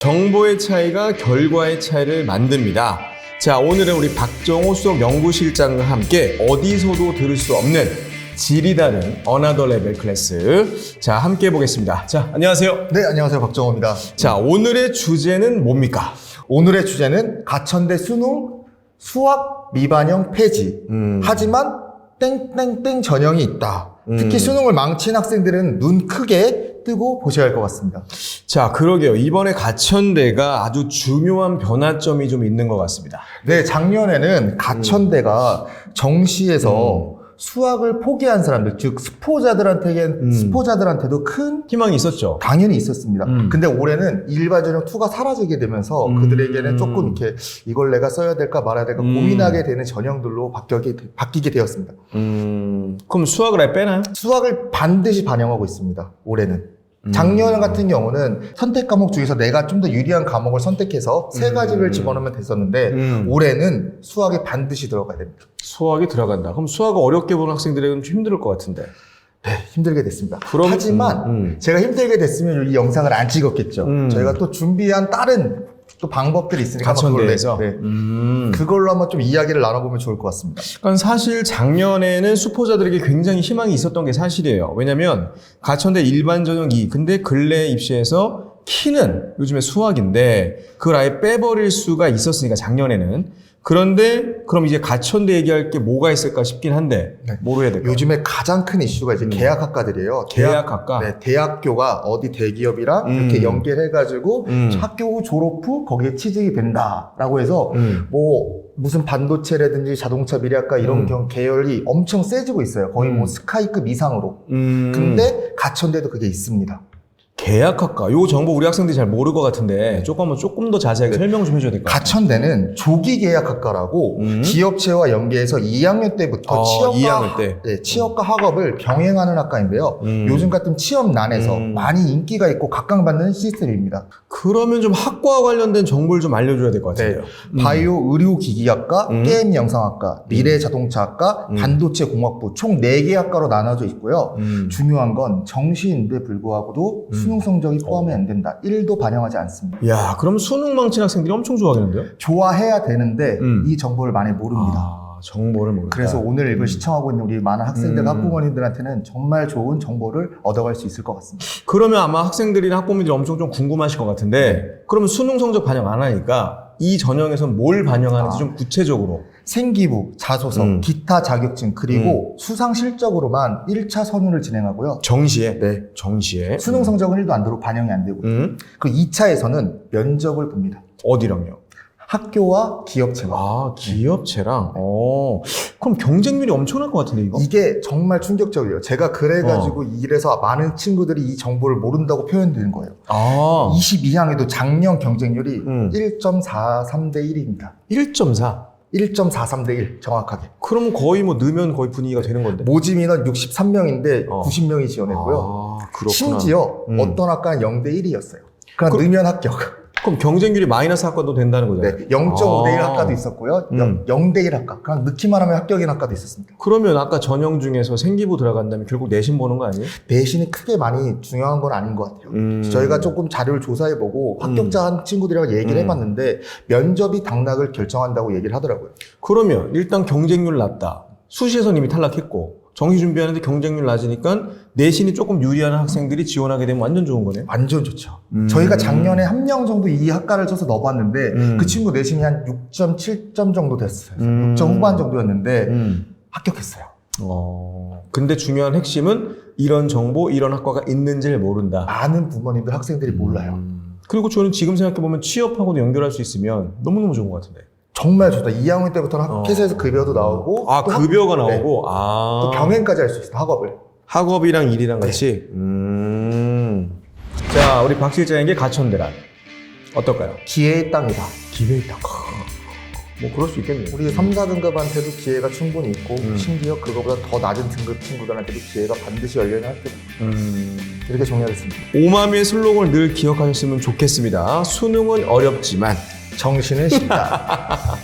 정보의 차이가 결과의 차이를 만듭니다. 자, 오늘은 우리 박정호 수석 연구실장과 함께 어디서도 들을 수 없는 질이 다른 어나더 레벨 클래스. 자, 함께 해보겠습니다. 자, 안녕하세요. 네, 안녕하세요. 박정호입니다. 자, 오늘의 주제는 뭡니까? 오늘의 주제는 가천대 수능 수학 미반영 폐지. 하지만 땡땡땡 전형이 있다. 특히 수능을 망친 학생들은 눈 크게 뜨고 보셔야 할 것 같습니다. 자, 그러게요. 이번에 가천대가 아주 중요한 변화점이 좀 있는 것 같습니다. 네, 작년에는 가천대가 정시에서 수학을 포기한 사람들, 즉 스포자들한테도 큰 희망이 있었죠. 당연히 있었습니다. 근데 올해는 일반 전형 2가 사라지게 되면서 그들에게는 조금 이렇게 이걸 내가 써야 될까 말아야 될까 고민하게 되는 전형들로 바뀌게 되었습니다. 그럼 수학을 아예 빼나요? 수학을 반드시 반영하고 있습니다. 올해는. 작년 같은 경우는 선택 과목 중에서 내가 좀 더 유리한 과목을 선택해서 세 가지를 집어넣으면 됐었는데 올해는 수학에 반드시 들어가야 됩니다. 수학이 들어간다. 그럼 수학을 어렵게 보는 학생들에게는 좀 힘들 것 같은데. 네, 힘들게 됐습니다. 그럼, 하지만 제가 힘들게 됐으면 이 영상을 안 찍었겠죠. 저희가 또 준비한 다른 또 방법들이 있으니까 가천대에서? 그걸로 한번 좀 이야기를 나눠보면 좋을 것 같습니다. 그러니까 사실 작년에는 수포자들에게 굉장히 희망이 있었던 게 사실이에요. 왜냐면 가천대 일반 전형 2, 근데 근래 입시에서 키는 요즘에 수학인데 그걸 아예 빼버릴 수가 있었으니까 작년에는. 그런데 그럼 이제 가천대 얘기할 게 뭐가 있을까 싶긴 한데 뭐로 해야 될까요? 요즘에 가장 큰 이슈가 이제 계약학과들이에요. 계약학과? 네, 대학교가 어디 대기업이랑 이렇게 연계해가지고 학교 졸업 후 거기에 취직이 된다라고 해서 뭐 무슨 반도체라든지 자동차 미래학과 이런 계열이 엄청 세지고 있어요. 거의 뭐 스카이급 이상으로. 근데 가천대도 그게 있습니다. 계약학과. 요 정보 우리 학생들이 잘 모를 것 같은데 조금 더 자세하게 설명 좀 해줘야 될 것 같아요. 가천대는 조기 계약학과라고 기업체와 연계해서 2학년 때부터 취업과 학업을 병행하는 학과인데요. 요즘 같은 취업난에서 많이 인기가 있고 각광받는 시스템입니다. 그러면 좀 학과와 관련된 정보를 좀 알려줘야 될 것 같은데요. 바이오 의료기기학과, 게임 영상학과, 미래자동차학과, 반도체공학부 총 4개 학과로 나눠져 있고요. 중요한 건 정시인데 불구하고도 수능 성적이 포함이 안 된다. 1도 반영하지 않습니다. 야, 그럼 수능 망친 학생들이 엄청 좋아하겠는데요? 좋아해야 되는데 이 정보를 많이 모릅니다. 정보를 모른다. 그래서 오늘 이걸 시청하고 있는 우리 많은 학생들, 학부모님들한테는 정말 좋은 정보를 얻어갈 수 있을 것 같습니다. 그러면 아마 학생들이나 학부모님들이 엄청 좀 궁금하실 것 같은데 그러면 수능 성적 반영 안 하니까 이 전형에서 뭘 반영하는지 좀 구체적으로 생기부, 자소서, 기타 자격증 그리고 수상 실적으로만 1차 선우를 진행하고요. 정시에? 네. 정시에. 수능 성적은 1도 안 들어 반영이 안 되고요. 그 2차에서는 면접을 봅니다. 어디랑요? 학교와 기업체와. 아, 기업체랑? 그럼 경쟁률이 엄청날 것 같은데, 이거? 이게 정말 충격적이에요. 제가 그래가지고 이래서 많은 친구들이 이 정보를 모른다고 표현되는 거예요. 22항에도 작년 경쟁률이 1.43대 1입니다. 1.4? 1.43대 1 정확하게. 그럼 거의 뭐 넣으면 거의 분위기가 되는 건데. 모집 인원 63명인데 90명이 지원했고요. 그렇구나. 심지어 어떤 학과는 0대 1이었어요. 그럼 넣으면 합격. 그럼 경쟁률이 마이너스 학과도 된다는 거잖아요. 네, 0.5대 1 학과도 있었고요. 0대 1 학과. 그냥 넣기만 하면 합격인 학과도 있었습니다. 그러면 아까 전형 중에서 생기부 들어간다면 결국 내신 보는 거 아니에요? 내신이 크게 많이 중요한 건 아닌 것 같아요. 저희가 조금 자료를 조사해보고 합격자 한 친구들이랑 얘기를 해봤는데 면접이 당락을 결정한다고 얘기를 하더라고요. 그러면 일단 경쟁률 낮다. 수시에서는 이미 탈락했고 정시 준비하는데 경쟁률 낮으니까 내신이 조금 유리한 학생들이 지원하게 되면 완전 좋은 거네요. 완전 좋죠. 저희가 작년에 한 명 정도 이 학과를 쳐서 넣어봤는데 그 친구 내신이 한 6.7점 정도 됐어요. 6점 후반 정도였는데 합격했어요. 근데 중요한 핵심은 이런 정보, 이런 학과가 있는지를 모른다. 많은 부모님들, 학생들이 몰라요. 그리고 저는 지금 생각해보면 취업하고도 연결할 수 있으면 너무너무 좋은 것 같은데. 정말 좋다. 2학년 때부터는 회사에서 급여도 나오고 급여가 나오고 또 병행까지 할 수 있어요. 학업을. 학업이랑 일이랑 같이. 자, 우리 박 실장에게 가천대란 어떨까요? 기회의 땅이다. 기회의 땅. 뭐 그럴 수 있겠네요. 우리 3, 4등급한테도 기회가 충분히 있고 심지어 그거보다 더 낮은 등급 친구들한테도 기회가 반드시 열려있는 학교다. 이렇게 정리하겠습니다. 오마미의 슬로건을 늘 기억하셨으면 좋겠습니다. 수능은 어렵지만 정신은 쉽다.